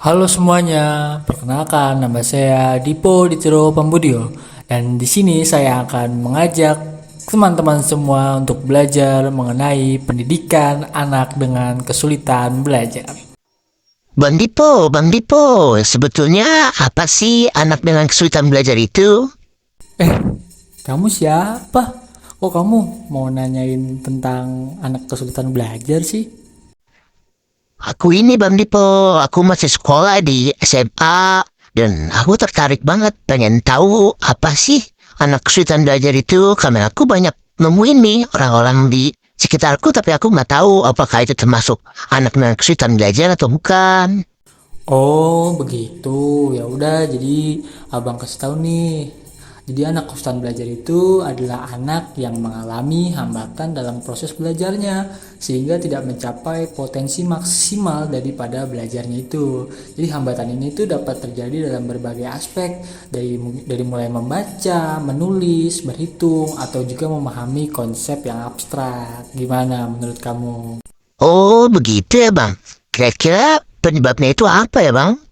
Halo semuanya, perkenalkan nama saya Dipo Ditiro Pambudio dan di sini saya akan mengajak teman-teman semua untuk belajar mengenai pendidikan anak dengan kesulitan belajar. Bang Dipo, sebetulnya apa sih anak dengan kesulitan belajar itu? Eh, kamu siapa? Kok kamu mau nanyain tentang anak kesulitan belajar sih? Aku ini Bang Dipo, aku masih sekolah di SMA dan aku tertarik banget pengen tahu apa sih anak kesulitan belajar itu karena aku banyak nemuin nih orang-orang di sekitarku tapi aku nggak tahu apakah itu termasuk anak dengan kesulitan belajar atau bukan. Oh, begitu. Ya udah, jadi Abang kasih tahu nih. Jadi anak kesulitan belajar itu adalah anak yang mengalami hambatan dalam proses belajarnya sehingga tidak mencapai potensi maksimal daripada belajarnya itu. Jadi hambatan ini itu dapat terjadi dalam berbagai aspek dari mulai membaca, menulis, berhitung atau juga memahami konsep yang abstrak. Gimana menurut kamu? Oh begitu ya Bang. Kira-kira penyebabnya itu apa ya Bang?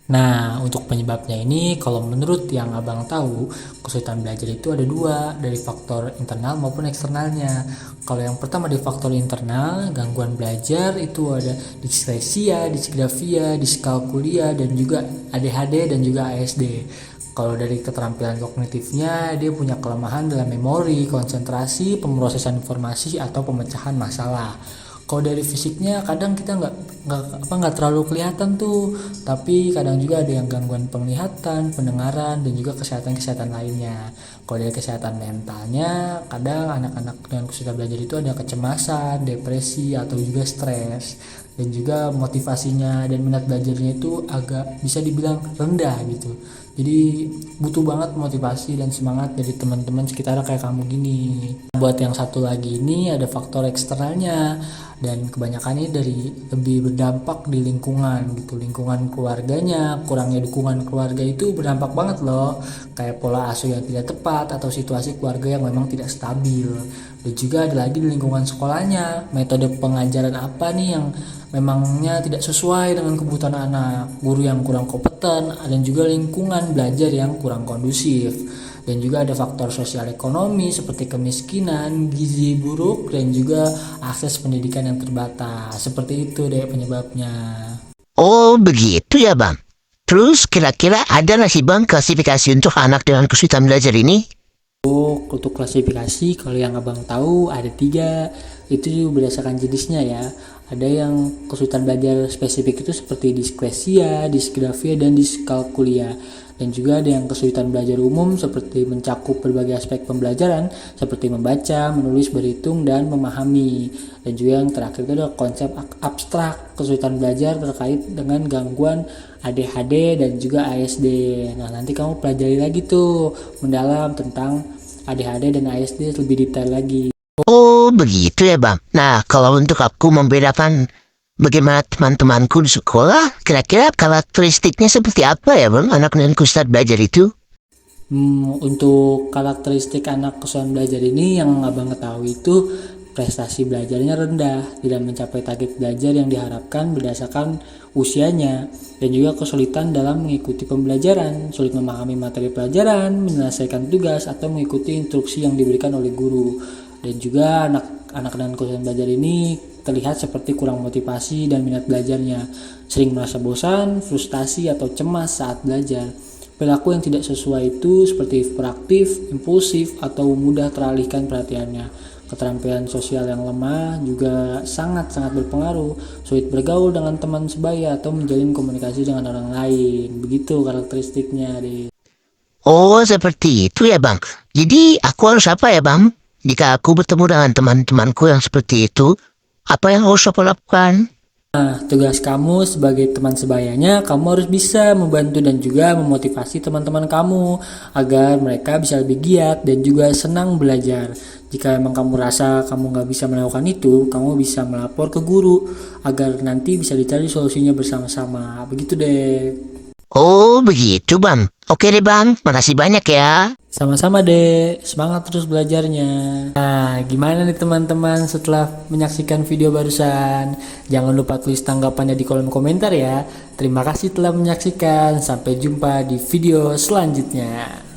Nah, untuk penyebabnya ini, kalau menurut yang abang tahu, kesulitan belajar itu ada dua, dari faktor internal maupun eksternalnya. Kalau yang pertama dari faktor internal, gangguan belajar itu ada disleksia, disgrafia, diskalkulia, dan juga ADHD dan juga ASD. Kalau dari keterampilan kognitifnya, dia punya kelemahan dalam memori, konsentrasi, pemrosesan informasi, atau pemecahan masalah. Kalau dari fisiknya kadang kita nggak terlalu kelihatan tuh, tapi kadang juga ada yang gangguan penglihatan, pendengaran, dan juga kesehatan lainnya. Kalau dari kesehatan mentalnya, kadang anak-anak dengan kesulitan belajar itu ada kecemasan, depresi, atau juga stres, dan juga motivasinya dan minat belajarnya itu agak bisa dibilang rendah gitu. Jadi butuh banget motivasi dan semangat dari teman-teman sekitar kayak kamu gini. Buat yang satu lagi ini ada faktor eksternalnya, dan kebanyakan ini dari lebih berdampak di lingkungan gitu, lingkungan keluarganya. Kurangnya dukungan keluarga itu berdampak banget loh, kayak pola asuh yang tidak tepat atau situasi keluarga yang memang tidak stabil. Dan juga ada lagi di lingkungan sekolahnya, metode pengajaran apa nih yang memangnya tidak sesuai dengan kebutuhan anak, guru yang kurang kompeten, dan juga lingkungan belajar yang kurang kondusif. Dan juga ada faktor sosial ekonomi seperti kemiskinan, gizi buruk, dan juga akses pendidikan yang terbatas. Seperti itu deh penyebabnya. Oh begitu ya Bang. Terus kira-kira ada nggak sih Bang klasifikasi untuk anak dengan kesulitan belajar ini? Untuk klasifikasi, kalau yang abang tahu ada tiga, itu berdasarkan jenisnya ya. Ada yang kesulitan belajar spesifik itu seperti disleksia, disgrafia, dan diskalkulia. Dan juga ada yang kesulitan belajar umum seperti mencakup berbagai aspek pembelajaran seperti membaca, menulis, berhitung, dan memahami. Dan juga yang terakhir itu adalah konsep abstrak, kesulitan belajar terkait dengan gangguan ADHD dan juga ASD. Nah, nanti kamu pelajari lagi tuh mendalam tentang ADHD dan ASD lebih detail lagi. Oh begitu ya Bang. Nah kalau untuk aku membedakan bagaimana teman-temanku di sekolah, kira-kira karakteristiknya seperti apa ya Bang anak dengan kesulitan belajar itu? Untuk karakteristik anak kesulitan belajar ini yang abang ketahui itu prestasi belajarnya rendah, tidak mencapai target belajar yang diharapkan berdasarkan usianya, dan juga kesulitan dalam mengikuti pembelajaran, sulit memahami materi pelajaran, menyelesaikan tugas, atau mengikuti instruksi yang diberikan oleh guru. Dan juga anak-anak dengan kesulitan belajar ini terlihat seperti kurang motivasi dan minat belajarnya, sering merasa bosan, frustasi, atau cemas saat belajar. Perilaku yang tidak sesuai itu seperti hiperaktif, impulsif, atau mudah teralihkan perhatiannya. Keterampilan sosial yang lemah juga sangat-sangat berpengaruh, sulit bergaul dengan teman sebaya atau menjalin komunikasi dengan orang lain. Begitu karakteristiknya deh. Oh seperti itu ya Bang. Jadi aku harus apa ya Bang? Jika aku bertemu dengan teman-temanku yang seperti itu, apa yang harus aku lakukan? Nah, tugas kamu sebagai teman sebayanya, kamu harus bisa membantu dan juga memotivasi teman-teman kamu agar mereka bisa lebih giat dan juga senang belajar. Jika memang kamu rasa kamu nggak bisa melakukan itu, kamu bisa melapor ke guru agar nanti bisa dicari solusinya bersama-sama. Begitu deh. Oh begitu Bang. Oke deh Bang, makasih banyak ya. Sama-sama deh, semangat terus belajarnya. Nah, gimana nih teman-teman setelah menyaksikan video barusan? Jangan lupa tulis tanggapannya di kolom komentar ya. Terima kasih telah menyaksikan. Sampai jumpa di video selanjutnya.